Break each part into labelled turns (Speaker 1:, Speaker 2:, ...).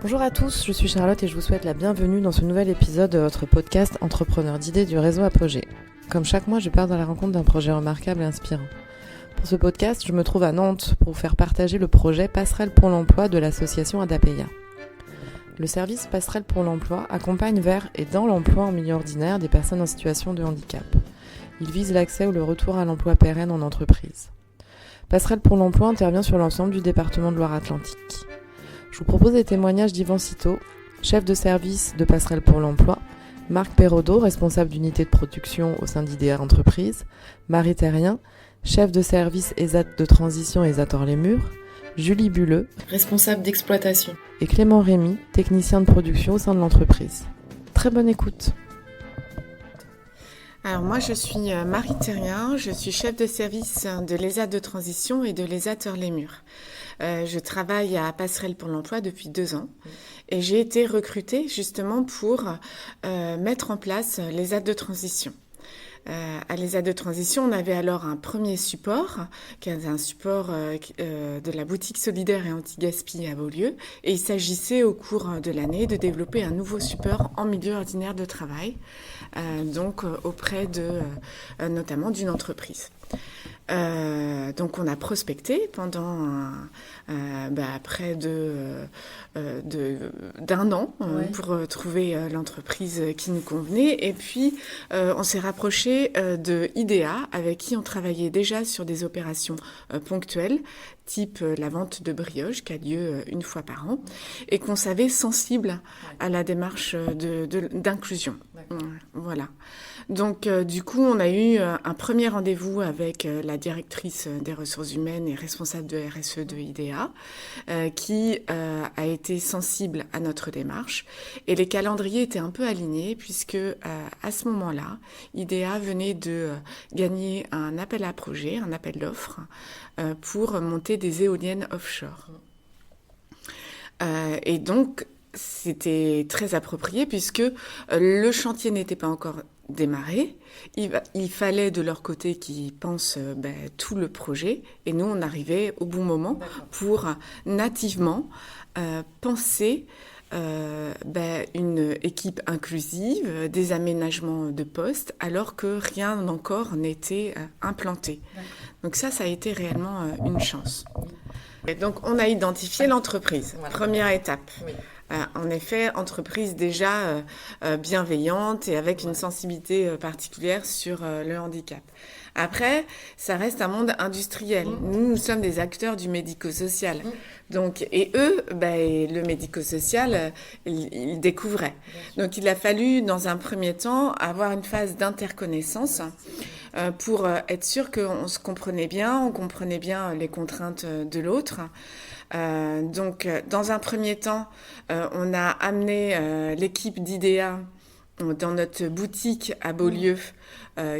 Speaker 1: Bonjour à tous, je suis Charlotte et je vous souhaite la bienvenue dans ce nouvel épisode de votre podcast Entrepreneurs d'idées du réseau Apogée. Comme chaque mois, je pars dans la rencontre d'un projet remarquable et inspirant. Pour ce podcast, je me trouve à Nantes pour vous faire partager le projet Passerelle pour l'emploi de l'association Adapeia. Le service Passerelle pour l'emploi accompagne vers et dans l'emploi en milieu ordinaire des personnes en situation de handicap. Il vise l'accès ou le retour à l'emploi pérenne en entreprise. Passerelle pour l'emploi intervient sur l'ensemble du département de Loire-Atlantique. Je vous propose des témoignages d'Yvan Citeau, chef de service de Passerelle pour l'emploi, Marc Perraudot, responsable d'unité de production au sein d'IDEA Entreprise, Marie Terrien, chef de service ESAT de transition ESAT Hors-les-Murs, Julie Bulleux, responsable d'exploitation, et Clément Rémy, technicien de production au sein de l'entreprise. Très bonne écoute.
Speaker 2: Alors moi je suis Marie Terrien, je suis chef de service de l'ESAT de transition et de l'ESAT Hors-les-Murs. Je travaille à Passerelle pour l'emploi depuis 2 ans et j'ai été recrutée justement pour mettre en place l'ESAT de transition. À l'ESAT de transition, on avait alors un premier support, qui est un support de la boutique solidaire et anti-gaspi à Beaulieu. Et il s'agissait au cours de l'année de développer un nouveau support en milieu ordinaire de travail, donc auprès de notamment d'une entreprise. Donc on a prospecté pendant près d'un an pour trouver l'entreprise qui nous convenait. Et puis on s'est rapproché de IDEA avec qui on travaillait déjà sur des opérations ponctuelles, type la vente de brioches qui a lieu une fois par an et qu'on savait sensible à la démarche d'inclusion. Voilà. Donc du coup, on a eu un premier rendez-vous avec la directrice des ressources humaines et responsable de RSE de IDEA qui a été sensible à notre démarche et les calendriers étaient un peu alignés puisque à ce moment-là, IDEA venait de gagner un appel à projet, un appel d'offres pour monter des éoliennes offshore. Et donc, c'était très approprié puisque le chantier n'était pas encore démarré. Il fallait de leur côté qu'ils pensent tout le projet et nous, on arrivait au bon moment pour nativement penser une équipe inclusive, des aménagements de postes, alors que rien encore n'était implanté. Donc ça a été réellement une chance. Et donc on a identifié l'entreprise, première étape. En effet, entreprise déjà bienveillante et avec une sensibilité particulière sur le handicap. Après, ça reste un monde industriel. Nous sommes des acteurs du médico-social. Donc, et eux, le médico-social, ils découvraient. Donc, il a fallu, dans un premier temps, avoir une phase d'interconnaissance pour être sûr qu'on se comprenait bien, on comprenait bien les contraintes de l'autre. Donc, dans un premier temps, on a amené l'équipe d'IDEA dans notre boutique à Beaulieu,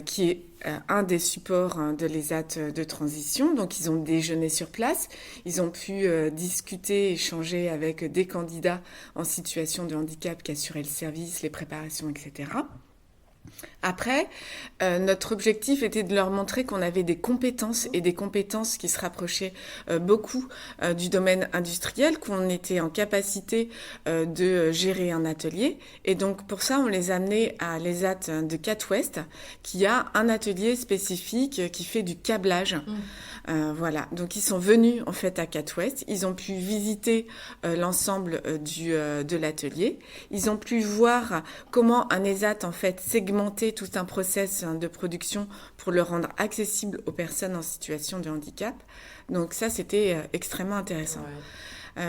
Speaker 2: qui est un des supports de l'ESAT de transition. Donc, ils ont déjeuné sur place. Ils ont pu discuter, échanger avec des candidats en situation de handicap qui assuraient le service, les préparations, etc. Après, notre objectif était de leur montrer qu'on avait des compétences et des compétences qui se rapprochaient beaucoup du domaine industriel, qu'on était en capacité de gérer un atelier. Et donc, pour ça, on les a amenés à l'ESAT de Cat-Ouest, qui a un atelier spécifique qui fait du câblage. Voilà, donc ils sont venus en fait à Cat-Ouest, ils ont pu visiter l'ensemble de l'atelier, ils ont pu voir comment un ESAT en fait segmentait tout un process de production pour le rendre accessible aux personnes en situation de handicap. Donc ça c'était extrêmement intéressant.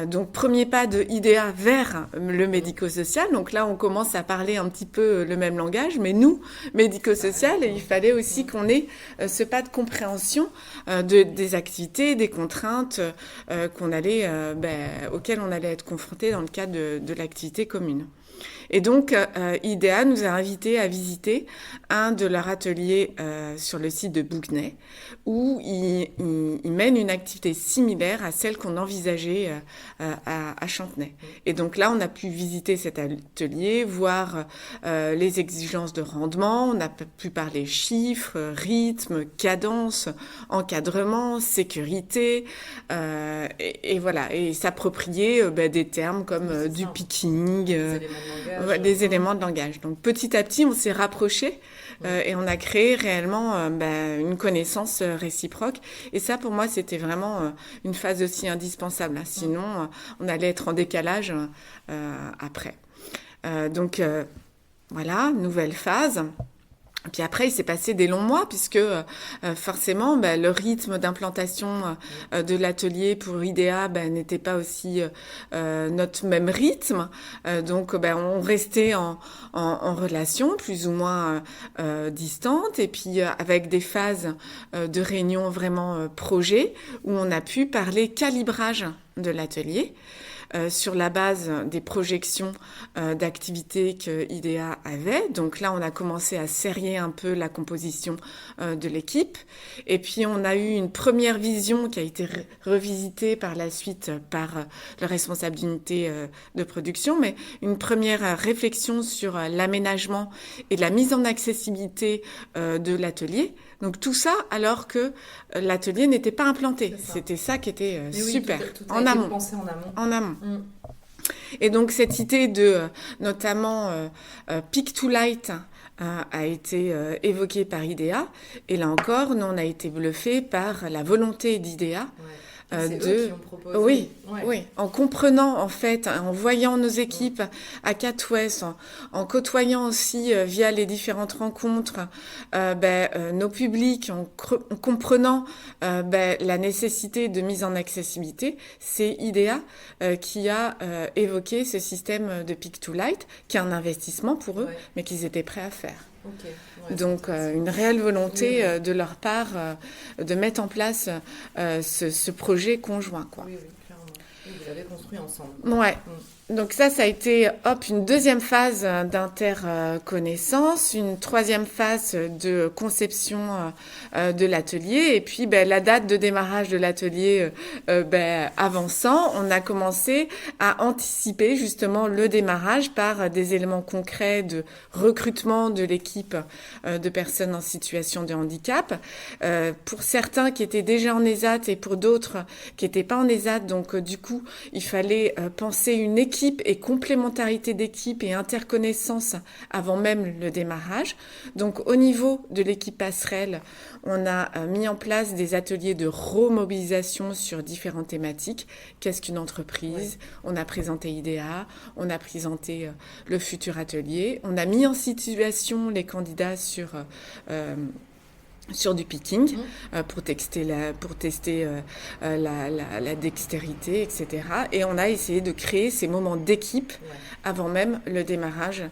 Speaker 2: Donc premier pas de IDEA vers le médico-social. Donc là on commence à parler un petit peu le même langage, mais nous, médico-social, il fallait aussi qu'on ait ce pas de compréhension des activités, des contraintes auxquelles on allait être confronté dans le cadre de l'activité commune. Et donc, IDEA nous a invités à visiter un de leurs ateliers sur le site de Bouguenais, où ils mènent une activité similaire à celle qu'on envisageait à Chantenay. Et donc là, on a pu visiter cet atelier, voir les exigences de rendement, on a pu parler chiffres, rythme, cadence, encadrement, sécurité, et voilà, et s'approprier des termes comme du picking, des éléments de langage. Donc petit à petit, on s'est rapprochés et on a créé réellement une connaissance réciproque. Et ça, pour moi, c'était vraiment une phase aussi indispensable. Hein. Sinon, on allait être en décalage après. Donc voilà, nouvelle phase. Puis après, il s'est passé des longs mois puisque forcément, le rythme d'implantation de l'atelier pour IDEA n'était pas aussi notre même rythme. Donc, on restait en relation plus ou moins distante et puis avec des phases de réunion vraiment projet où on a pu parler calibrage de l'atelier. Sur la base des projections d'activités que IDEA avait. Donc là, on a commencé à serrer un peu la composition de l'équipe. Et puis, on a eu une première vision qui a été revisitée par la suite par le responsable d'unité de production, mais une première réflexion sur l'aménagement et la mise en accessibilité de l'atelier. Donc tout ça alors que l'atelier n'était pas implanté. C'était ça qui était super.
Speaker 3: Tout a été pensé en amont.
Speaker 2: Et donc cette idée de notamment Peak to Light a été évoquée par IDEA. Et là encore, nous on a été bluffés par la volonté d'IDEA.
Speaker 3: C'est eux qui ont proposé.
Speaker 2: Oui, en comprenant en fait, en voyant nos équipes à Cat-Ouest, en côtoyant aussi via les différentes rencontres nos publics, en comprenant la nécessité de mise en accessibilité, c'est IDEA qui a évoqué ce système de Peak to Light, qui est un investissement pour eux, mais qu'ils étaient prêts à faire. Donc une réelle volonté de leur part de mettre en place ce projet conjoint, quoi.
Speaker 3: Oui, clairement. Et vous l'avez construit ensemble.
Speaker 2: Ouais. Donc ça a été une deuxième phase d'interconnaissance, une troisième phase de conception de l'atelier, et puis la date de démarrage de l'atelier avançant, on a commencé à anticiper justement le démarrage par des éléments concrets de recrutement de l'équipe de personnes en situation de handicap, pour certains qui étaient déjà en ESAT et pour d'autres qui n'étaient pas en ESAT, donc du coup il fallait penser une équipe et complémentarité d'équipe et interconnaissance avant même le démarrage. Donc au niveau de l'équipe passerelle, on a mis en place des ateliers de remobilisation sur différentes thématiques. Qu'est-ce qu'une entreprise ? On a présenté IDEA, on a présenté le futur atelier, on a mis en situation les candidats sur du picking pour tester la dextérité, etc. Et on a essayé de créer ces moments d'équipe avant même le démarrage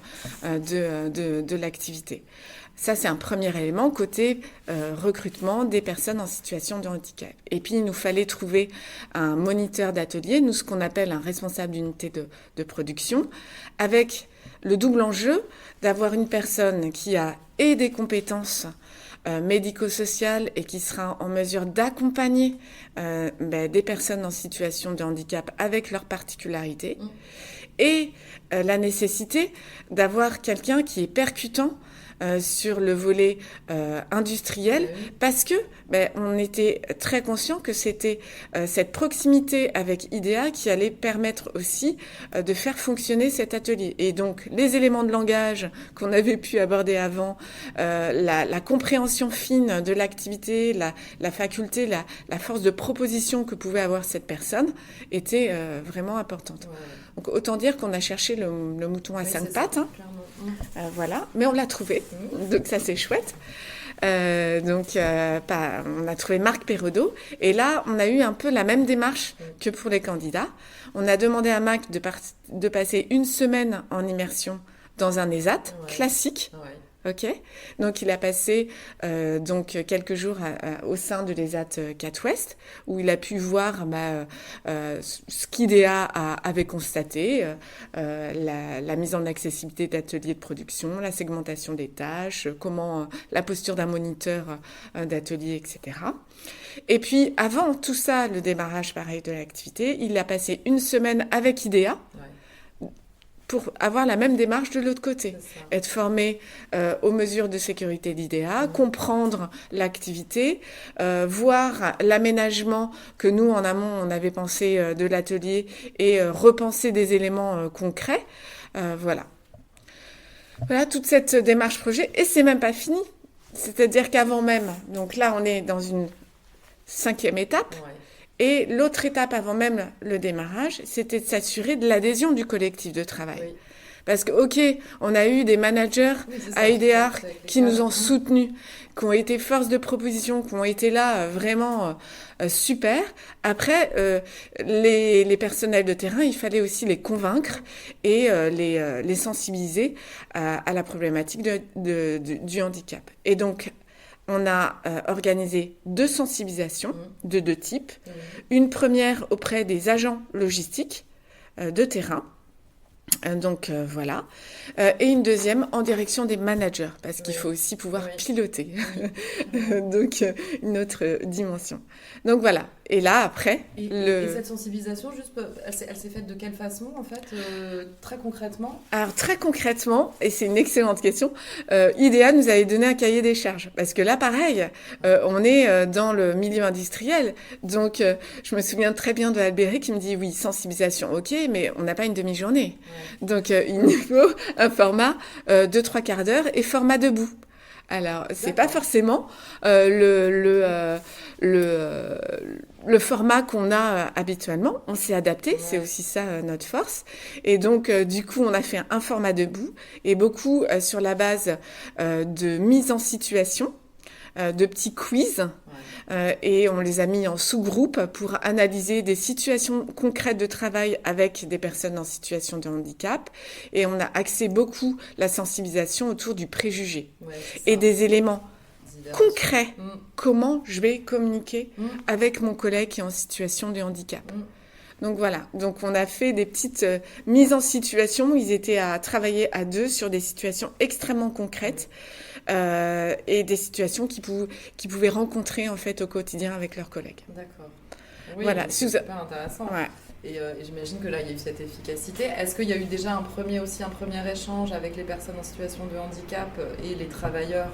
Speaker 2: de l'activité. Ça, c'est un premier élément côté recrutement des personnes en situation de handicap. Et puis, il nous fallait trouver un moniteur d'atelier, nous, ce qu'on appelle un responsable d'unité de production, avec le double enjeu d'avoir une personne qui a et des compétences médico-social et qui sera en mesure d'accompagner des personnes en situation de handicap avec leurs particularités et la nécessité d'avoir quelqu'un qui est percutant sur le volet industriel parce que on était très conscient que c'était cette proximité avec IDEA qui allait permettre aussi de faire fonctionner cet atelier. Et donc les éléments de langage qu'on avait pu aborder avant, la compréhension fine de l'activité, la faculté, la force de proposition que pouvait avoir cette personne était vraiment importante. Donc autant dire qu'on a cherché le mouton à cinq pattes. Voilà, mais on l'a trouvé, donc ça c'est chouette. On a trouvé Marc Perrodeau, et là on a eu un peu la même démarche que pour les candidats. On a demandé à Marc de passer une semaine en immersion dans un ESAT classique. Ok, donc il a passé donc quelques jours au sein de l'ESAT CatWest, où il a pu voir ce qu'IDEA avait constaté, la mise en accessibilité d'ateliers de production, la segmentation des tâches, comment la posture d'un moniteur d'atelier, etc. Et puis avant tout ça, le démarrage pareil de l'activité, il a passé une semaine avec IDEA. Pour avoir la même démarche de l'autre côté, être formé aux mesures de sécurité d'IDEA, comprendre l'activité, voir l'aménagement que nous, en amont, on avait pensé de l'atelier et repenser des éléments concrets. Voilà, toute cette démarche projet. Et c'est même pas fini. C'est-à-dire qu'avant même, donc là, on est dans une 5e étape. Ouais. Et l'autre étape avant même le démarrage, c'était de s'assurer de l'adhésion du collectif de travail. Oui. Parce que, ok, on a eu des managers à IDEA qui nous ont soutenus, qui ont été force de proposition, qui ont été là vraiment super. Après, les personnels de terrain, il fallait aussi les convaincre et les sensibiliser à la problématique du handicap. Et donc, on a organisé 2 sensibilisations de 2 types. Une première auprès des agents logistiques de terrain. Donc voilà. Et une deuxième en direction des managers, parce qu'il faut aussi pouvoir piloter. Donc une autre dimension. Donc voilà. Et là, après...
Speaker 3: Et cette sensibilisation, elle s'est faite de quelle façon, en fait, très concrètement ?
Speaker 2: Alors, très concrètement, et c'est une excellente question, IDEA nous avait donné un cahier des charges. Parce que là, pareil, on est dans le milieu industriel. Donc, je me souviens très bien de Albéric qui me dit, oui, sensibilisation, ok, mais on n'a pas une demi-journée. Ouais. Donc, il nous faut un format de 3 quarts d'heure et format debout. Alors, c'est pas forcément le format qu'on a habituellement. On s'est adapté, c'est aussi ça notre force. Et donc, du coup, on a fait un format debout et beaucoup sur la base de mise en situation, de petits quiz. Et on les a mis en sous-groupes pour analyser des situations concrètes de travail avec des personnes en situation de handicap. Et on a axé beaucoup la sensibilisation autour du préjugé et des éléments concrets. Comment je vais communiquer avec mon collègue qui est en situation de handicap. Donc voilà, donc on a fait des petites mises en situation où ils étaient à travailler à 2 sur des situations extrêmement concrètes et des situations qu'ils pouvaient rencontrer en fait au quotidien avec leurs collègues.
Speaker 3: D'accord. Oui,
Speaker 2: voilà,
Speaker 3: c'est super intéressant.
Speaker 2: Ouais.
Speaker 3: Et j'imagine que là, il y a eu cette efficacité. Est-ce qu'il y a eu déjà un premier échange avec les personnes en situation de handicap et les travailleurs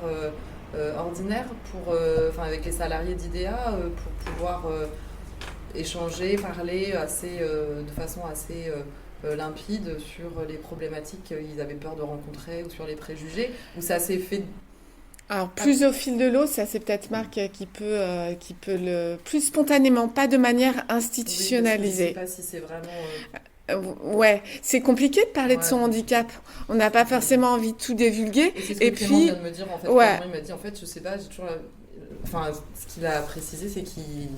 Speaker 3: ordinaires avec les salariés d'IDEA pour pouvoir échanger, parler de façon assez limpide sur les problématiques qu'ils avaient peur de rencontrer ou sur les préjugés, ou ça s'est fait...
Speaker 2: Alors, plus au fil de l'eau, ça c'est peut-être Marc qui peut le... Plus spontanément, pas de manière institutionnalisée.
Speaker 3: Oui, je ne sais pas si c'est vraiment...
Speaker 2: Ouais, c'est compliqué de parler de son handicap. On n'a pas forcément envie de tout divulguer.
Speaker 3: Et c'est ce que Clément vient de me dire, en fait.
Speaker 2: Ouais.
Speaker 3: Il m'a dit, en fait, je sais pas, j'ai toujours... ce qu'il a précisé, c'est qu'il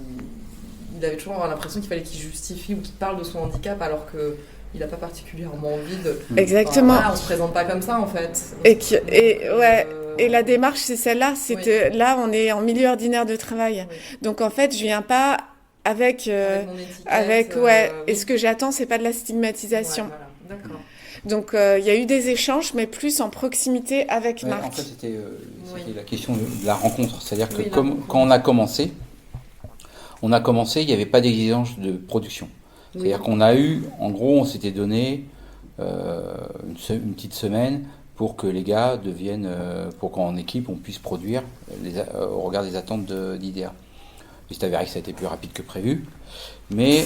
Speaker 3: avait toujours l'impression qu'il fallait qu'il justifie ou qu'il parle de son handicap, alors que... il n'a pas particulièrement envie de...
Speaker 2: Exactement.
Speaker 3: Voilà, on ne se présente pas comme ça, en fait.
Speaker 2: Et la démarche, c'est celle-là. Là, on est en milieu ordinaire de travail. Oui. Donc, en fait, je ne viens pas avec mon étiquette, et ce que j'attends, ce n'est pas de la stigmatisation.
Speaker 3: Ouais, voilà. D'accord.
Speaker 2: Donc, il y a eu des échanges, mais plus en proximité avec Marc.
Speaker 4: En fait, c'était la question de la rencontre. C'est-à-dire que quand on a commencé, il n'y avait pas d'exigence de production. C'est-à-dire qu'on a eu, en gros, on s'était donné une petite semaine pour que les gars deviennent, pour qu'en équipe, on puisse produire au regard des attentes d'IDEA. Il s'est avéré que ça a été plus rapide que prévu. Mais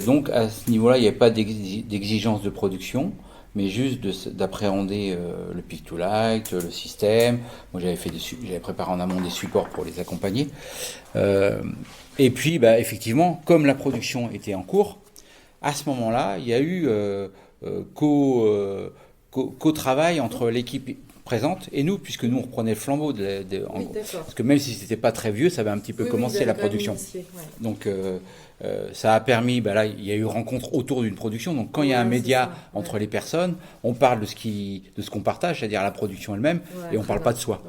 Speaker 4: donc, à ce niveau-là, il n'y avait pas d'exigence de production, mais juste d'appréhender le pick to light, le système. Moi, j'avais préparé en amont des supports pour les accompagner. Et puis, effectivement, comme la production était en cours, à ce moment-là, il y a eu co-travail entre l'équipe présente, et nous, puisque nous on reprenait le flambeau parce que même si c'était pas très vieux, ça avait un petit peu commencé la production. Donc ça a permis, là il y a eu rencontre autour d'une production, donc quand il y a un média entre les personnes, on parle de ce qu'on partage, c'est-à-dire la production elle-même, et on parle pas de soi.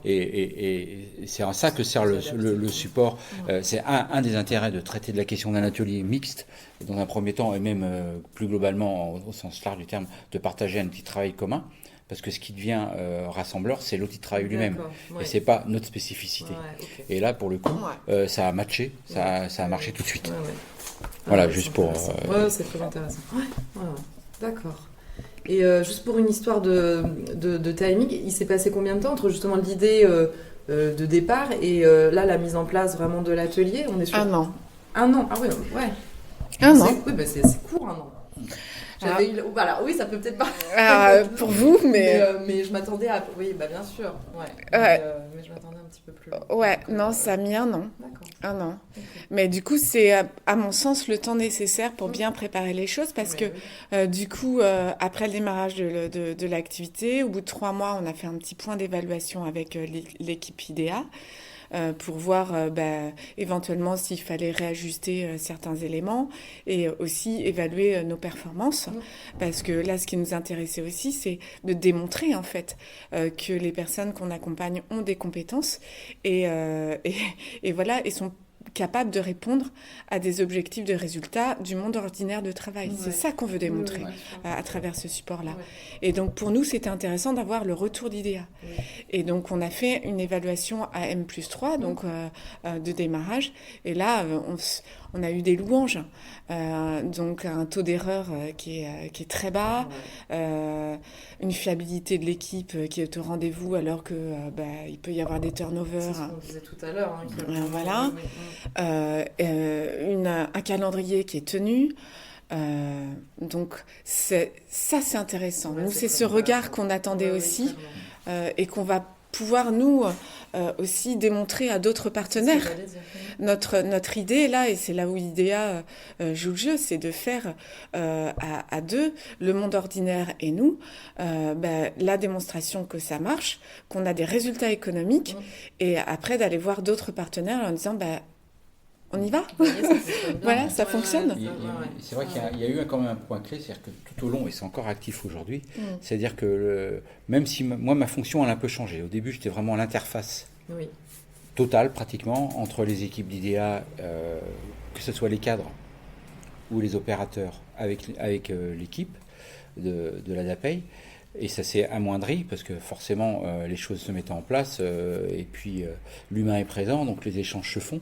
Speaker 4: Et c'est en ça que sert le support. C'est un des intérêts de traiter de la question d'un atelier mixte, dans un premier temps, et même plus globalement au sens large du terme, de partager un petit travail commun. Parce que ce qui devient rassembleur, c'est l'outil de travail lui-même. Et c'est pas notre spécificité. Et là, pour le coup, ça a matché, ça a marché tout de suite. Voilà, juste pour...
Speaker 3: c'est très intéressant. D'accord. Et juste pour une histoire de timing, il s'est passé combien de temps entre justement l'idée de départ et là, la mise en place vraiment de l'atelier? On est sur...
Speaker 2: 1 an.
Speaker 3: 1 an, ah oui, ouais.
Speaker 2: 1 an.
Speaker 3: Oui, c'est court, 1 an. Oui, ça peut peut-être
Speaker 2: pas. Pour vous, mais
Speaker 3: je m'attendais à. Oui, bien sûr. Mais je m'attendais un petit peu plus.
Speaker 2: Non, ça a mis 1 an.
Speaker 3: D'accord.
Speaker 2: 1 an. Okay. Mais du coup, c'est à mon sens le temps nécessaire pour bien préparer les choses parce que du coup, après le démarrage de l'activité, au bout de 3 mois, on a fait un petit point d'évaluation avec l'équipe IDEA. Pour voir éventuellement s'il fallait réajuster certains éléments et aussi évaluer nos performances. Parce que là, ce qui nous intéressait aussi, c'est de démontrer en fait que les personnes qu'on accompagne ont des compétences et voilà, et sont capables de répondre à des objectifs de résultats du monde ordinaire de travail. C'est ça qu'on veut démontrer à travers ce support-là. Et donc, pour nous, c'était intéressant d'avoir le retour d'IDEA. Et donc, on a fait une évaluation à M+3, donc de démarrage. Et là, on a eu des louanges. Donc, un taux d'erreur qui est très bas, une fiabilité de l'équipe qui est au rendez-vous alors que il peut y avoir des turnovers.
Speaker 3: C'est ce qu'on disait tout à l'heure.
Speaker 2: Voilà. Un calendrier qui est tenu. Donc c'est intéressant. Nous, c'est ce regard qu'on attendait aussi et qu'on va pouvoir nous aussi démontrer à d'autres partenaires. Notre idée là, et c'est là où IDEA joue le jeu, c'est de faire à deux, le monde ordinaire et nous, la démonstration que ça marche, qu'on a des résultats économiques, et après d'aller voir d'autres partenaires en disant on y va. Voilà, ça fonctionne.
Speaker 4: C'est vrai qu'il y a eu quand même un point clé, c'est-à-dire que tout au long, et c'est encore actif aujourd'hui, c'est-à-dire que même si moi, ma fonction, elle a un peu changé. Au début, j'étais vraiment à l'interface totale, pratiquement, entre les équipes d'IDEA, que ce soit les cadres ou les opérateurs, avec l'équipe de la DAPEI. Et ça s'est amoindri parce que forcément les choses se mettaient en place et puis l'humain est présent, donc les échanges se font.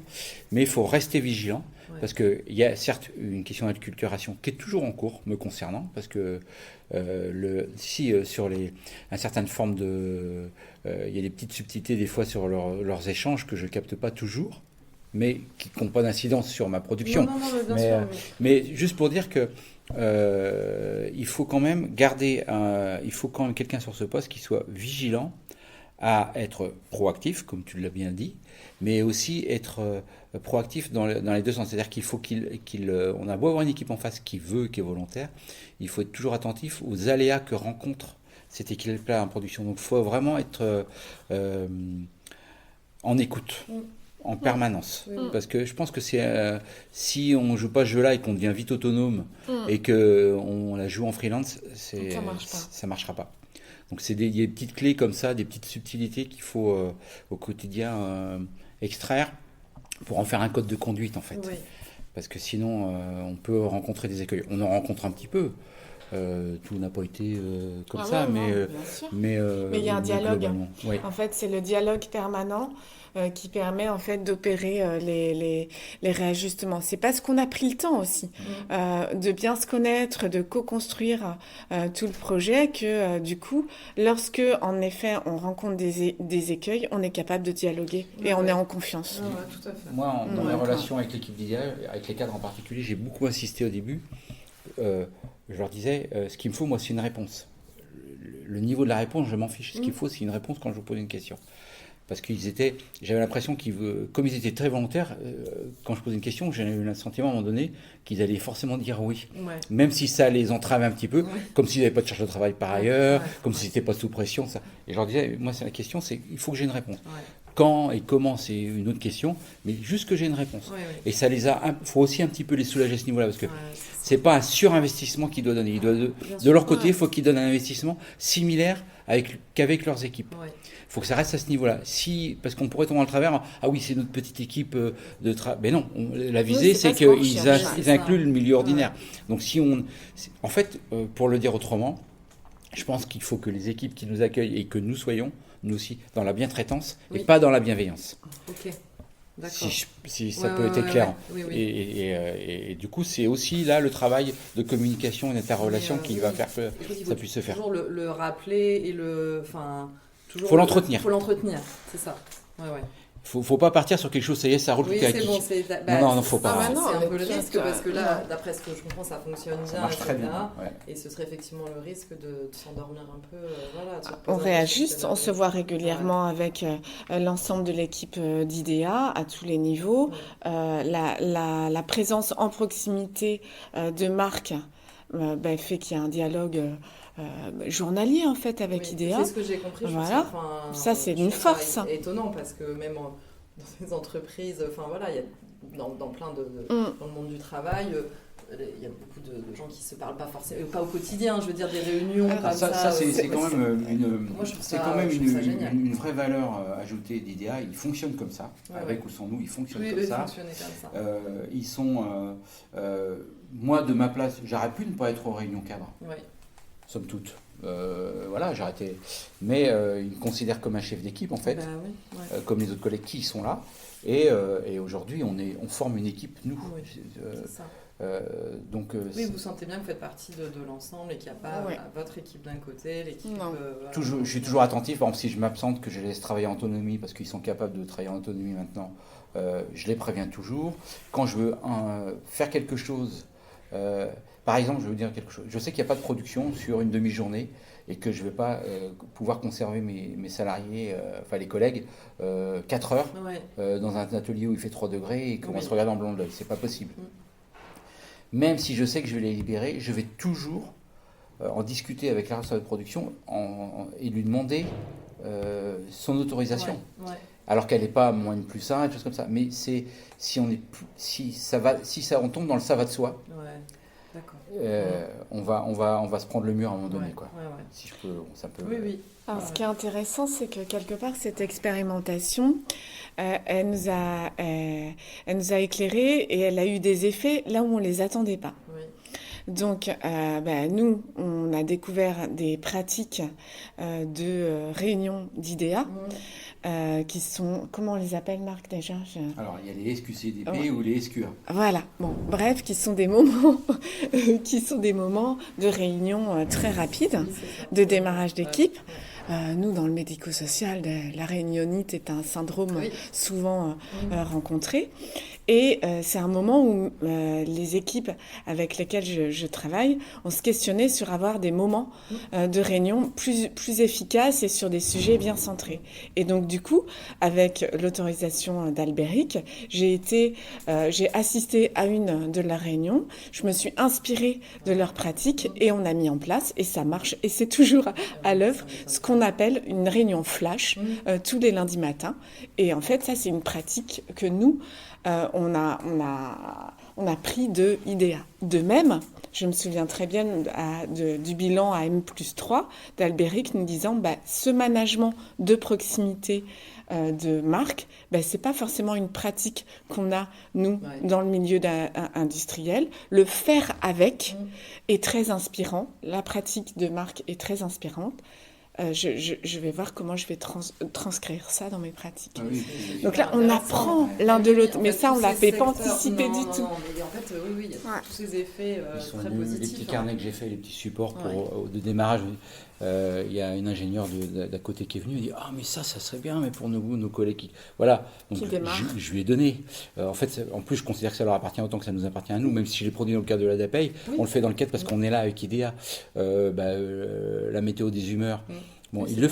Speaker 4: Mais il faut rester vigilant parce qu'il y a certes une question d'acculturation qui est toujours en cours me concernant parce que sur une certaine forme de... il y a des petites subtilités des fois sur leurs échanges que je ne capte pas toujours, mais qui n'ont pas d'incidence sur ma production. Mais juste pour dire que il faut quand même il faut quand même quelqu'un sur ce poste qui soit vigilant à être proactif, comme tu l'as bien dit, mais aussi être proactif dans les deux sens. C'est-à-dire qu'il faut on a beau avoir une équipe en face qui veut, qui est volontaire, il faut être toujours attentif aux aléas que rencontre cette équipe-là en production. Donc il faut vraiment être en écoute. En permanence. Parce que je pense que si on joue pas ce jeu-là et qu'on devient vite autonome et qu'on la joue en freelance, ça marchera pas. Donc il y a des petites clés comme ça, des petites subtilités qu'il faut au quotidien extraire pour en faire un code de conduite en fait. Parce que sinon on peut rencontrer des écueils. On en rencontre un petit peu. Tout n'a pas été comme ça, mais
Speaker 2: il y a un dialogue. En fait, c'est le dialogue permanent qui permet en fait d'opérer les réajustements. C'est parce qu'on a pris le temps aussi de bien se connaître, de co-construire tout le projet que du coup, lorsque en effet on rencontre des écueils, on est capable de dialoguer et on est en confiance.
Speaker 3: Tout à fait.
Speaker 4: Moi, dans mes relations avec l'équipe d'IDEA, avec les cadres en particulier, j'ai beaucoup insisté au début. Je leur disais, ce qu'il me faut, moi, c'est une réponse. Le niveau de la réponse, je m'en fiche. Ce qu'il faut, c'est une réponse quand je vous pose une question. Parce j'avais l'impression comme ils étaient très volontaires, quand je posais une question, j'avais eu le sentiment à un moment donné qu'ils allaient forcément dire oui. Ouais. Même si ça les entravait un petit peu, comme s'ils n'avaient pas de charge de travail par ailleurs, comme s'ils n'étaient pas sous pression. Ça. Et je leur disais, moi, la question, c'est il faut que j'ai une réponse. Ouais. Quand et comment, c'est une autre question, mais juste que j'ai une réponse. Et ça faut aussi un petit peu les soulager à ce niveau-là, parce que c'est pas un surinvestissement qu'ils doivent donner. De leur côté, il faut qu'ils donnent un investissement similaire qu'avec leurs équipes. Il faut que ça reste à ce niveau-là. Parce qu'on pourrait tomber dans le travers, ah oui, c'est notre petite équipe de travail. Mais non, la visée, c'est qu'ils incluent le milieu ordinaire. Donc en fait, pour le dire autrement, je pense qu'il faut que les équipes qui nous accueillent et que nous soyons, nous aussi, dans la bientraitance et pas dans la bienveillance. Ok, d'accord. Si ça peut être clair. Oui. Et du coup, c'est aussi là le travail de communication et d'interrelation qui va faire que ça puisse se faire.
Speaker 3: Toujours le rappeler et
Speaker 4: toujours. Faut l'entretenir.
Speaker 3: Faut l'entretenir, c'est ça. Ouais.
Speaker 4: Faut pas partir sur quelque chose, ça y est, ça roule tout à qui. Non, faut pas.
Speaker 3: C'est un peu le risque parce que là, d'après ce que je comprends, ça fonctionne bien,
Speaker 4: ça marche très bien.
Speaker 3: Et ce serait effectivement le risque de s'endormir un peu.
Speaker 2: On réajuste, on se voit régulièrement avec l'ensemble de l'équipe d'IDEA à tous les niveaux. La présence en proximité de Marc fait qu'il y a un dialogue journalier en fait avec IDEA.
Speaker 3: C'est ce que j'ai compris.
Speaker 2: Voilà. Ça c'est une force.
Speaker 3: C'est étonnant parce que même dans ces entreprises, il y a dans plein dans le monde du travail, il y a beaucoup de gens qui se parlent pas forcément, pas au quotidien. Je veux dire des réunions comme ça.
Speaker 4: C'est quand même une vraie valeur ajoutée d'IDEA. Ils fonctionnent comme ça, avec ou sans nous, ils fonctionnent comme ça. Ils sont, moi de ma place, j'aurais pu ne pas être aux réunions cadres. Somme toute. J'ai arrêté. Mais ils me considèrent comme un chef d'équipe, en fait, comme les autres collègues qui sont là. Et aujourd'hui, on forme une équipe, nous.
Speaker 3: C'est ça. Vous sentez bien que vous faites partie de l'ensemble et qu'il n'y a pas votre équipe d'un côté, l'équipe...
Speaker 4: je suis toujours attentif. Par exemple, si je m'absente, que je les laisse travailler en autonomie, parce qu'ils sont capables de travailler en autonomie maintenant, je les préviens toujours. Quand je veux faire quelque chose... par exemple, je veux dire quelque chose. Je sais qu'il n'y a pas de production sur une demi-journée et que je ne vais pas pouvoir conserver mes salariés, les collègues, 4 heures dans un atelier où il fait 3 degrés et qu'on va se regarder en blanc de l'œil. Ce n'est pas possible. Même si je sais que je vais les libérer, je vais toujours en discuter avec la responsable de production et lui demander son autorisation. Alors qu'elle n'est pas moins de plus 1, des choses comme ça. Mais on tombe dans le ça va de soi. On va se prendre le mur à un moment donné, quoi. Si je peux, ça peut.
Speaker 2: Oui. Alors, ce qui est intéressant, c'est que quelque part cette expérimentation, elle nous a éclairés et elle a eu des effets là où on les attendait pas. Donc, nous, on a découvert des pratiques de réunions d'IDEA qui sont, comment on les appelle, Marc, déjà
Speaker 4: Alors, il y a les SQCDP ou les SQA.
Speaker 2: Voilà, bref, qui sont des moments de réunion très rapides, de démarrage d'équipe. Nous, dans le médico-social, la réunionnite est un syndrome souvent rencontré. Et c'est un moment où les équipes avec lesquelles je travaille, on se questionnait sur avoir des moments de réunion plus efficaces et sur des sujets bien centrés. Et donc, du coup, avec l'autorisation d'Albéric, j'ai assisté à une de leurs réunions, je me suis inspirée de leurs pratiques et on a mis en place, et ça marche, et c'est toujours à l'œuvre, ce qu'on appelle une réunion flash tous les lundis matins. Et en fait, ça, c'est une pratique que nous, on a pris de IDEA. De même, je me souviens très bien du bilan à M+3 d'Albéric nous disant ce management de proximité de marque, c'est pas forcément une pratique qu'on a, nous, dans le milieu industriel. Le faire avec est très inspirant. La pratique de marque est très inspirante. Je vais voir comment je vais transcrire ça dans mes pratiques. Donc là, on apprend l'un de l'autre, mais ça, on ne l'avait pas anticipé du tout.
Speaker 3: Mais en fait, il y a tous ces effets très positifs.
Speaker 4: Les petits carnets que j'ai fait, les petits supports de démarrage, il y a une ingénieure d'à côté qui est venue et dit « Ah, mais ça serait bien, mais pour nos collègues qui... » Voilà, donc je lui ai donné. En plus, je considère que ça leur appartient autant que ça nous appartient à nous, même si je l'ai produit dans le cadre de la DAPEI, on le fait dans le cadre parce qu'on est là avec IDEA, la météo des humeurs. Bon, il le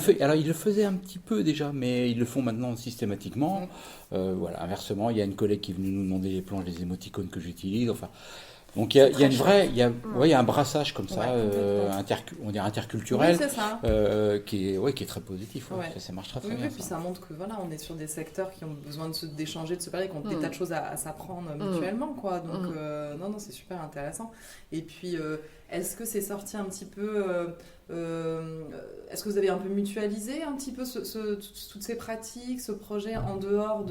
Speaker 4: faisait un petit peu déjà, mais ils le font maintenant systématiquement. Voilà, inversement, il y a une collègue qui est venue nous demander les planches des émoticônes que j'utilise. Enfin, donc il y a une vraie, il y a un brassage comme ça, on dirait interculturel, qui est très positif. Ça marche très bien.
Speaker 3: Oui, puis ça montre que voilà, on est sur des secteurs qui ont besoin d'échanger, de se parler, qui ont des tas de choses à s'apprendre mutuellement, quoi. Donc non, c'est super intéressant. Et puis, est-ce que c'est sorti un petit peu est-ce que vous avez un peu mutualisé un petit peu toutes ces pratiques, ce projet en dehors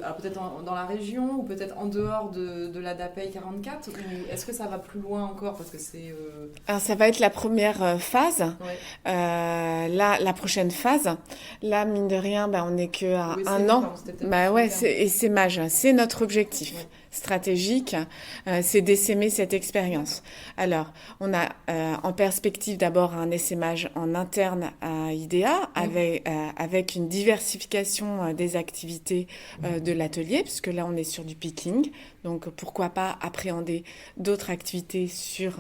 Speaker 3: alors peut-être dans la région ou peut-être en dehors de la DAPEI 44, ou est-ce que ça va plus loin encore parce que c'est
Speaker 2: Alors ça va être la première phase. La prochaine phase, là mine de rien, on n'est que à un an. C'est mage, c'est notre objectif stratégique, c'est d'essaimer cette expérience. Alors, on a en perspective d'abord un essaimage en interne à IDEA avec une diversification des activités de l'atelier, puisque là on est sur du picking, donc pourquoi pas appréhender d'autres activités sur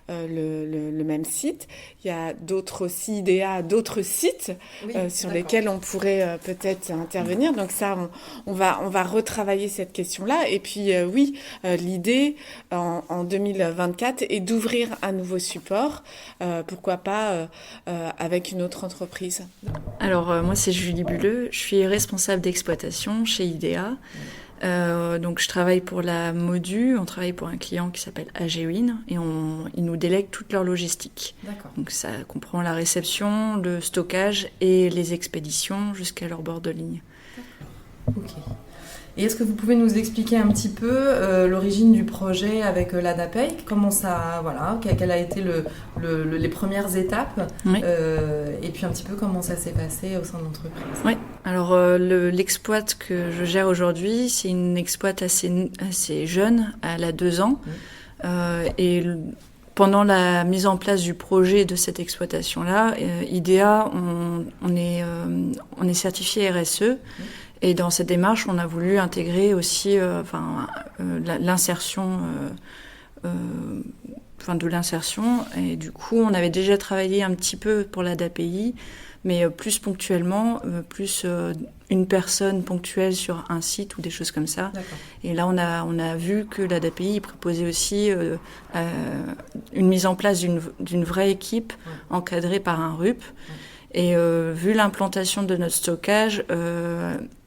Speaker 2: le même site. Il y a d'autres aussi IDEA, d'autres sites sur lesquels on pourrait peut-être intervenir. Donc ça, on va retravailler cette question-là. Et puis l'idée en 2024 est d'ouvrir un nouveau support, pourquoi pas avec une autre entreprise.
Speaker 5: Alors moi c'est Julie Bulleux, je suis responsable d'exploitation chez IDEA. Donc je travaille pour la Modu, on travaille pour un client qui s'appelle AGWin et ils nous délèguent toute leur logistique.
Speaker 3: D'accord.
Speaker 5: Donc ça comprend la réception, le stockage et les expéditions jusqu'à leur bord de ligne.
Speaker 3: D'accord. Ok. Et est-ce que vous pouvez nous expliquer un petit peu l'origine du projet avec la DAPEI, comment ça, quelles a été les premières étapes, et puis un petit peu comment ça s'est passé au sein de l'entreprise.
Speaker 5: Oui. Alors l'exploit que je gère aujourd'hui, c'est une exploit assez jeune, elle a 2 ans, et pendant la mise en place du projet de cette exploitation-là, IDEA, on est certifié RSE. Et dans cette démarche, on a voulu intégrer aussi l'insertion, de l'insertion. Et du coup, on avait déjà travaillé un petit peu pour la DAPEI, mais plus ponctuellement, une personne ponctuelle sur un site ou des choses comme ça.
Speaker 3: D'accord.
Speaker 5: Et là, on a vu que la DAPEI proposait aussi une mise en place d'une vraie équipe encadrée par un RUP. Et vu l'implantation de notre stockage,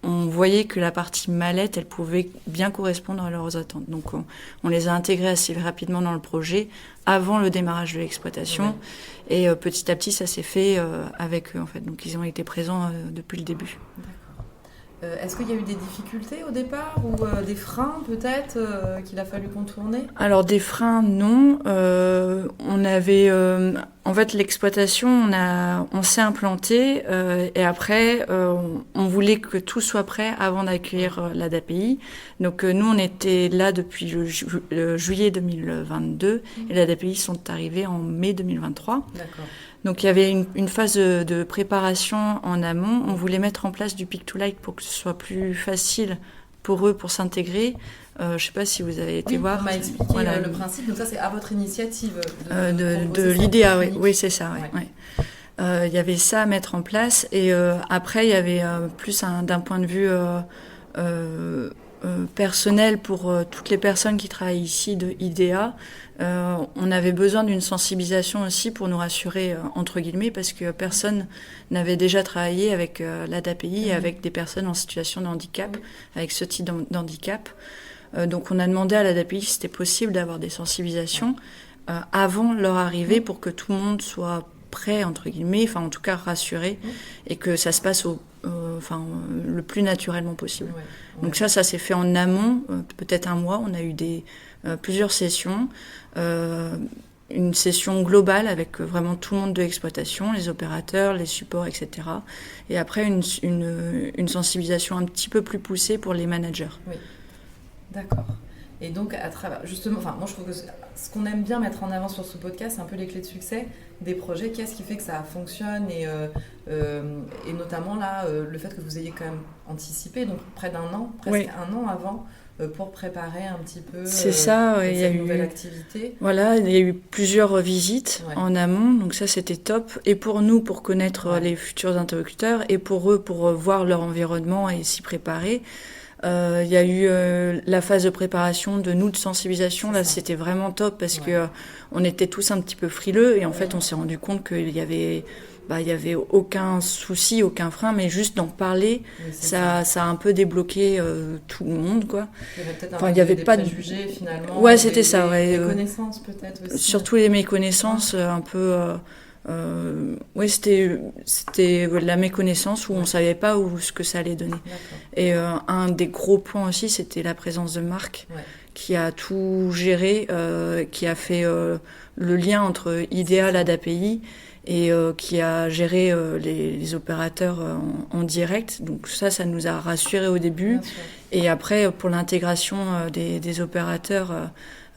Speaker 5: on voyait que la partie mallette, elle pouvait bien correspondre à leurs attentes. Donc on les a intégrés assez rapidement dans le projet, avant le démarrage de l'exploitation. Et petit à petit, ça s'est fait avec eux, en fait. Donc ils ont été présents depuis le début.
Speaker 3: D'accord. Est-ce qu'il y a eu des difficultés au départ ou des freins peut-être qu'il a fallu contourner ?
Speaker 5: Alors des freins, non. On avait... en fait, l'exploitation, on s'est implanté et après, on voulait que tout soit prêt avant d'accueillir la DAPEI. Donc nous, on était là depuis le juillet 2022 et la DAPEI sont arrivés en mai 2023.
Speaker 3: D'accord.
Speaker 5: Donc il y avait une phase de préparation en amont. On voulait mettre en place du Pick-to-Light pour que ce soit plus facile pour eux pour s'intégrer. Je ne sais pas si vous avez été voir.
Speaker 3: On m'a expliqué le principe. Donc ça, c'est à votre initiative
Speaker 5: de l'IDEA. Oui, c'est ça. Ouais. Il y avait ça à mettre en place. Et après, il y avait plus d'un point de vue personnel pour toutes les personnes qui travaillent ici de IDEA. On avait besoin d'une sensibilisation aussi pour nous rassurer, entre guillemets, parce que personne n'avait déjà travaillé avec la DAPEI, avec des personnes en situation de handicap, avec ce type d'handicap. Donc on a demandé à la DAPEI si c'était possible d'avoir des sensibilisations avant leur arrivée pour que tout le monde soit prêt, entre guillemets, enfin en tout cas rassuré, et que ça se passe le plus naturellement possible. Donc ça s'est fait en amont, peut-être un mois. On a eu plusieurs sessions, une session globale avec vraiment tout le monde de l'exploitation, les opérateurs, les supports, etc. Et après une sensibilisation un petit peu plus poussée pour les managers.
Speaker 3: Oui, d'accord. Et donc, à travers, justement, moi je trouve que ce qu'on aime bien mettre en avant sur ce podcast, c'est un peu les clés de succès des projets. Qu'est-ce qui fait que ça fonctionne et notamment là, le fait que vous ayez quand même anticipé, donc près d'1 an, presque 1 an avant pour préparer un petit peu
Speaker 5: cette
Speaker 3: nouvelle activité.
Speaker 5: Voilà, il y a eu plusieurs visites en amont, donc ça c'était top. Et pour nous, pour connaître les futurs interlocuteurs, et pour eux, pour voir leur environnement et s'y préparer. Il y a eu la phase de préparation de sensibilisation. Là, c'était vraiment top parce que on était tous un petit peu frileux et en fait, on s'est rendu compte qu'il y avait aucun souci, aucun frein, mais juste d'en parler, ça a un peu débloqué tout le monde, quoi.
Speaker 3: Il y avait pas de préjugés finalement.
Speaker 5: Ouais, c'était ça.
Speaker 3: Les méconnaissances peut-être aussi.
Speaker 5: Surtout les méconnaissances, un peu. C'était la méconnaissance où on savait pas ce que ça allait donner.
Speaker 3: D'accord.
Speaker 5: Et un des gros points aussi, c'était la présence de Marc, qui a tout géré, qui a fait le lien entre IDEA, l'ADAPI, et qui a géré les opérateurs en direct. Donc ça nous a rassurés au début. Et après, pour l'intégration des opérateurs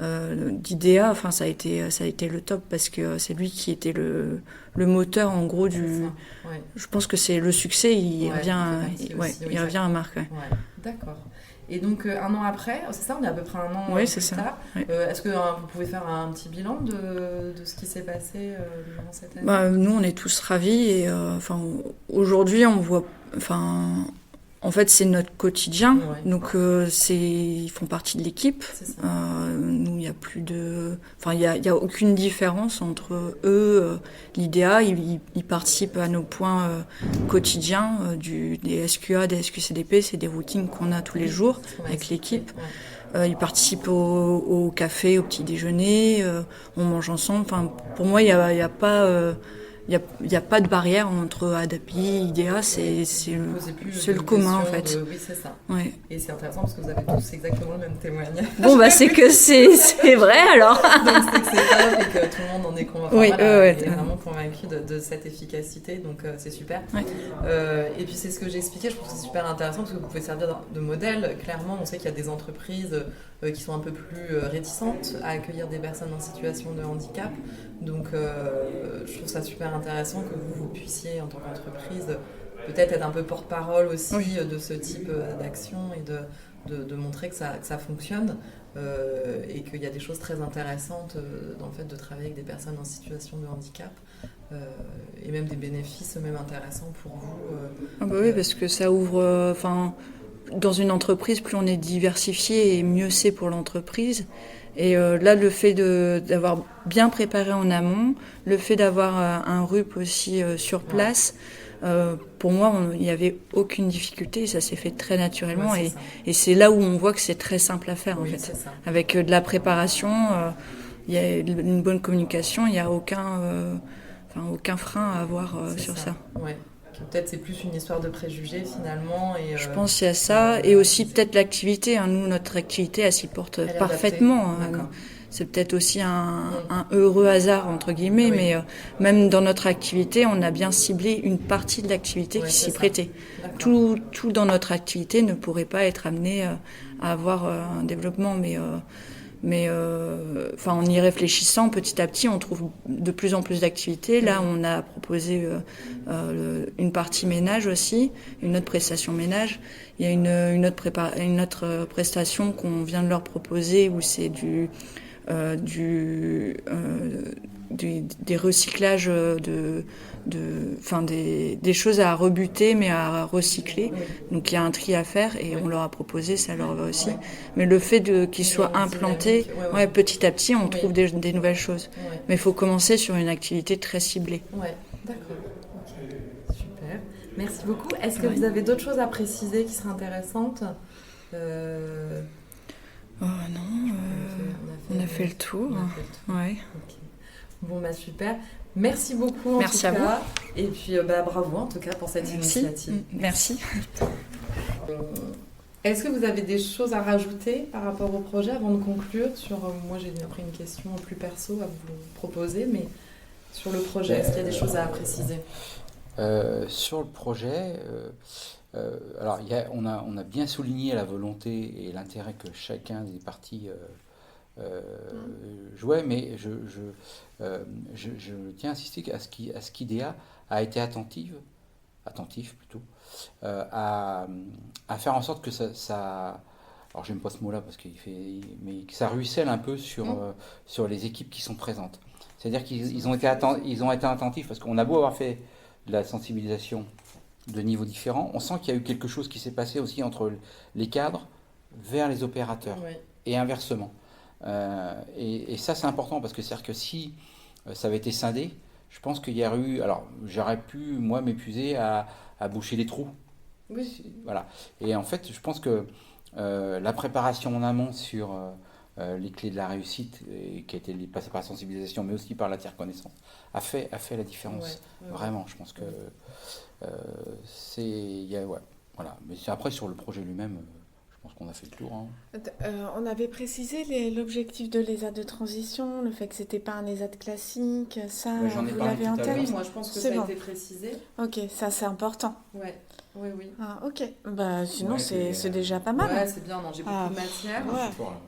Speaker 5: d'IDEA, enfin ça a été le top parce que c'est lui qui était le moteur en gros du. Je pense que c'est le succès. Il revient à Marc.
Speaker 3: D'accord. Et donc, 1 an après, c'est ça, on est à peu près 1 an plus tard. Est-ce que vous pouvez faire un petit bilan de ce qui s'est passé durant cette année ?
Speaker 5: Nous, on est tous ravis. Et aujourd'hui, on voit... En fait, c'est notre quotidien. Donc, ils font partie de l'équipe. Nous, il n'y a plus de... il y a aucune différence entre eux, l'IDEA. Ils participent à nos points quotidiens, des SQA, des SQCDP. C'est des routines qu'on a tous les jours avec l'équipe. Ils participent au café, au petit déjeuner. On mange ensemble. Pour moi, il n'y a pas... Il n'y a pas de barrière entre ADAPI, IDEA, c'est le commun en fait.
Speaker 3: Oui, c'est ça.
Speaker 5: Ouais.
Speaker 3: Et c'est intéressant parce que vous avez tous exactement le même témoignage.
Speaker 5: Bon, c'est que c'est vrai alors.
Speaker 3: Donc c'est que c'est top et que tout le monde en est convaincu. Est vraiment convaincu de cette efficacité, donc c'est super. Et puis c'est ce que j'expliquais, je trouve que c'est super intéressant parce que vous pouvez servir de modèle. Clairement, on sait qu'il y a des entreprises qui sont un peu plus réticentes à accueillir des personnes en situation de handicap. Donc je trouve ça super intéressant que vous puissiez, en tant qu'entreprise, peut-être être un peu porte-parole aussi de ce type d'action et de montrer que ça fonctionne et qu'il y a des choses très intéressantes dans le fait de travailler avec des personnes en situation de handicap et même des bénéfices même intéressants pour vous.
Speaker 5: Oui, parce que ça ouvre... dans une entreprise, plus on est diversifié et mieux c'est pour l'entreprise. Et là, le fait d'avoir bien préparé en amont, le fait d'avoir un RUP aussi sur place, pour moi, il n'y avait aucune difficulté. Ça s'est fait très naturellement. Et c'est là où on voit que c'est très simple à faire, en fait. Avec de la préparation, il y a une bonne communication, il n'y a aucun frein à avoir sur ça.
Speaker 3: Ouais. Peut-être c'est plus une histoire de préjugés finalement.
Speaker 5: Je pense qu'il y a ça, et aussi peut-être l'activité. Nous, notre activité, elle s'y porte parfaitement. C'est peut-être aussi un heureux hasard, entre guillemets, mais même dans notre activité, on a bien ciblé une partie de l'activité qui s'y prêtait. Tout dans notre activité ne pourrait pas être amené à avoir un développement, mais en y réfléchissant petit à petit, on trouve de plus en plus d'activités. Là, on a proposé une partie ménage aussi, une autre prestation ménage. Il y a une autre prestation qu'on vient de leur proposer où c'est des recyclages des choses à rebuter mais à recycler. Donc il y a un tri à faire et on leur a proposé, ça leur va aussi. Mais le fait qu'ils soient implantés, petit à petit on trouve des nouvelles choses. Mais il faut commencer sur une activité très ciblée.
Speaker 3: Ouais, d'accord. Ok, super. Merci beaucoup. Est-ce que vous avez d'autres choses à préciser qui seraient intéressantes
Speaker 5: non, on a fait le tour. Ouais.
Speaker 3: Okay. Bon, super. Merci beaucoup en
Speaker 5: Merci
Speaker 3: tout
Speaker 5: à
Speaker 3: cas.
Speaker 5: Vous.
Speaker 3: Et puis bravo en tout cas pour cette initiative.
Speaker 5: Merci.
Speaker 3: Est-ce que vous avez des choses à rajouter par rapport au projet avant de conclure sur, moi j'ai après une question plus perso à vous proposer, mais sur le projet, est-ce qu'il y a des choses à préciser ?
Speaker 4: Sur le projet, alors on a bien souligné la volonté et l'intérêt que chacun des parties jouait, mais je tiens à insister à ce qu'IDEA a été attentif plutôt, à faire en sorte que ça alors j'aime pas ce mot-là parce mais que ça ruisselle un peu sur les équipes qui sont présentes. C'est-à-dire qu'ils ont été attentifs parce qu'on a beau avoir fait de la sensibilisation de niveaux différents, on sent qu'il y a eu quelque chose qui s'est passé aussi entre les cadres vers les opérateurs et inversement. Et ça c'est important parce que c'est-à-dire que si ça avait été scindé, je pense qu'il y aurait eu... Alors j'aurais pu moi m'épuiser à boucher les trous.
Speaker 3: Oui.
Speaker 4: Voilà. Et en fait je pense que la préparation en amont sur les clés de la réussite, qui a été passée par la sensibilisation, mais aussi par la reconnaissance, a fait la différence. Vraiment, je pense que voilà. Mais après, sur le projet lui-même, je pense qu'on a fait le tour.
Speaker 2: On avait précisé l'objectif de l'ESAT de transition, le fait que c'était pas un ESAT classique, ça, vous l'avez en tête?
Speaker 3: Oui, moi je pense que ça a été précisé.
Speaker 2: Ok, ça c'est important.
Speaker 3: Oui.
Speaker 2: Ah, ok. Sinon c'est déjà pas mal.
Speaker 3: Ouais, c'est bien. Non, j'ai beaucoup de matière.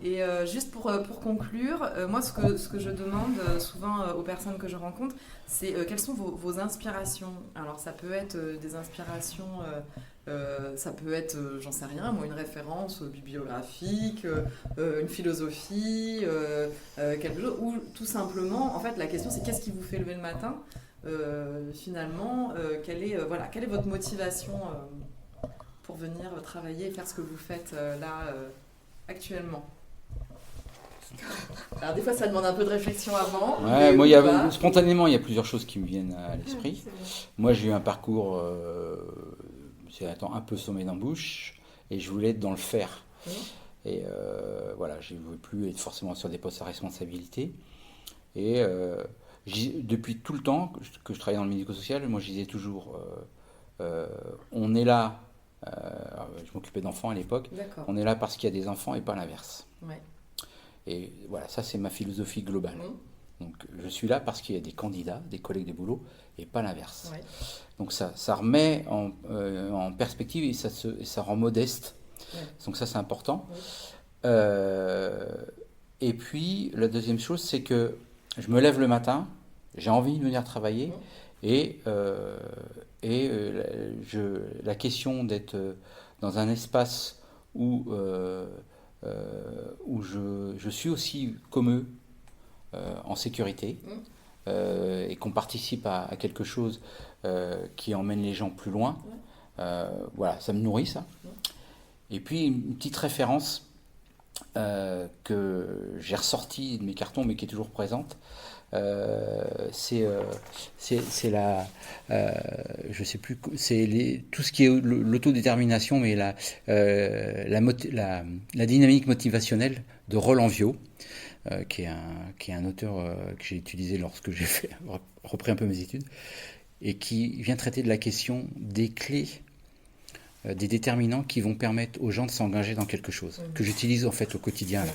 Speaker 3: Et juste pour conclure, moi ce que je demande souvent aux personnes que je rencontre, c'est quelles sont vos inspirations. Alors ça peut être des inspirations, ça peut être, j'en sais rien, moi une référence bibliographique, une philosophie, quelque chose, ou tout simplement, en fait la question c'est qu'est-ce qui vous fait lever le matin? Finalement, quelle est votre motivation pour venir travailler et faire ce que vous faites là actuellement? Alors des fois ça demande un peu de réflexion avant.
Speaker 4: Ouais, moi spontanément il y a plusieurs choses qui me viennent à l'esprit. Moi j'ai eu un parcours un peu sommé d'embauche et je voulais être dans le faire. Et voilà, je ne voulais plus être forcément sur des postes à responsabilité. Et depuis tout le temps que je travaillais dans le médico-social, moi je disais toujours on est là, je m'occupais d'enfants à l'époque, on est là parce qu'il y a des enfants et pas l'inverse. Et voilà, ça c'est ma philosophie globale. Donc je suis là parce qu'il y a des candidats, des collègues de boulot et pas l'inverse. Donc ça remet en perspective et ça rend modeste. Donc ça c'est important. Et puis la deuxième chose c'est que je me lève le matin, j'ai envie de venir travailler et la question d'être dans un espace où je suis aussi comme eux en sécurité et qu'on participe à quelque chose qui emmène les gens plus loin, voilà, ça me nourrit ça. Et puis une petite référence que j'ai ressortie de mes cartons mais qui est toujours présente, c'est je sais plus, c'est tout ce qui est l'autodétermination, mais la dynamique motivationnelle de Roland Viau, qui est un auteur que j'ai utilisé lorsque j'ai repris un peu mes études, et qui vient traiter de la question des clés, des déterminants qui vont permettre aux gens de s'engager dans quelque chose, que j'utilise en fait au quotidien là,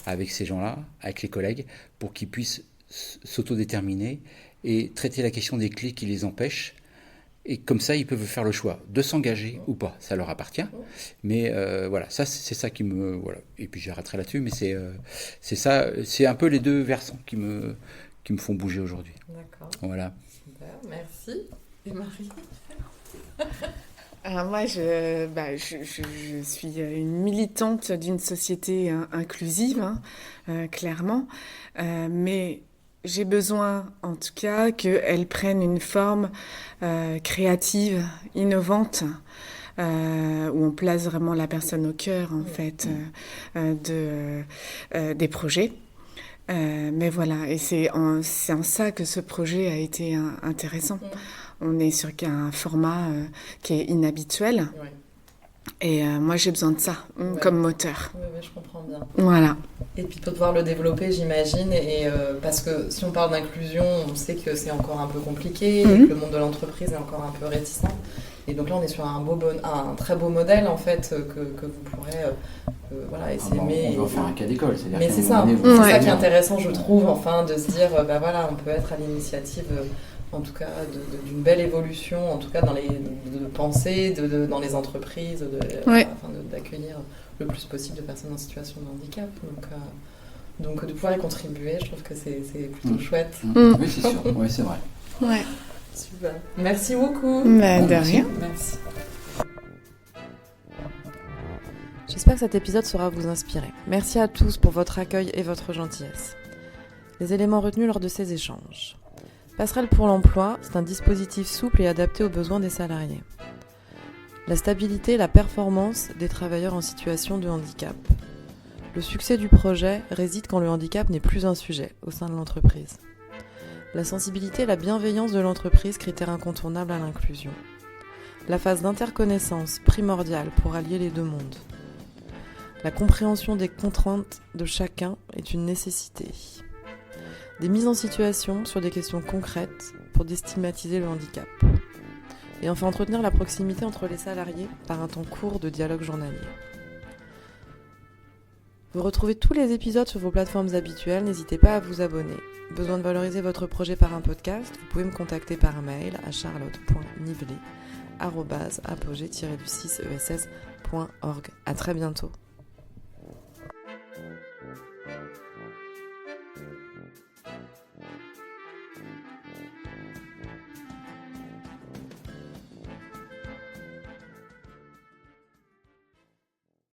Speaker 4: avec ces gens-là, avec les collègues, pour qu'ils puissent s'autodéterminer et traiter la question des clés qui les empêchent. Et comme ça, ils peuvent faire le choix de s'engager ou pas. Ça leur appartient. Mais voilà, ça, c'est ça qui me... Voilà. Et puis j'arrêterai là-dessus, mais c'est ça, c'est un peu les deux versants qui me font bouger aujourd'hui.
Speaker 3: D'accord.
Speaker 4: Voilà.
Speaker 3: Super, merci. Et Marie?
Speaker 2: Alors moi, je suis une militante d'une société inclusive, clairement. Mais j'ai besoin, en tout cas, qu'elle prenne une forme créative, innovante, où on place vraiment la personne au cœur, en fait, des projets. Mais voilà, et c'est en ça que ce projet a été intéressant. On est sur un format qui est inhabituel. Et moi, j'ai besoin de ça comme moteur.
Speaker 3: Oui, je comprends bien.
Speaker 2: Voilà.
Speaker 3: Et puis, de devoir le développer, j'imagine. Et parce que si on parle d'inclusion, on sait que c'est encore un peu compliqué, et que le monde de l'entreprise est encore un peu réticent. Et donc là, on est sur un très beau modèle, en fait, que vous pourrez essayer.
Speaker 4: On va faire un cas d'école.
Speaker 3: Mais c'est ça. C'est ça qui est intéressant, je trouve, enfin, de se dire, on peut être à l'initiative... en tout cas d'une belle évolution, en tout cas de pensée, dans les entreprises, afin d'accueillir le plus possible de personnes en situation de handicap. Donc de pouvoir y contribuer, je trouve que c'est plutôt chouette.
Speaker 4: Oui, c'est sûr, oui, c'est vrai.
Speaker 2: Ouais.
Speaker 3: Super. Merci beaucoup.
Speaker 2: De rien.
Speaker 3: Merci.
Speaker 1: J'espère que cet épisode saura vous inspirer. Merci à tous pour votre accueil et votre gentillesse. Les éléments retenus lors de ces échanges. Passerelle pour l'emploi, c'est un dispositif souple et adapté aux besoins des salariés. La stabilité et la performance des travailleurs en situation de handicap. Le succès du projet réside quand le handicap n'est plus un sujet au sein de l'entreprise. La sensibilité et la bienveillance de l'entreprise, critères incontournables à l'inclusion. La phase d'interconnaissance, primordiale pour allier les deux mondes. La compréhension des contraintes de chacun est une nécessité. Des mises en situation sur des questions concrètes pour déstigmatiser le handicap. Et enfin, entretenir la proximité entre les salariés par un temps court de dialogue journalier. Vous retrouvez tous les épisodes sur vos plateformes habituelles, n'hésitez pas à vous abonner. Besoin de valoriser votre projet par un podcast, vous pouvez me contacter par mail à charlotte.nivelet@apogée-6ess.org. À très bientôt.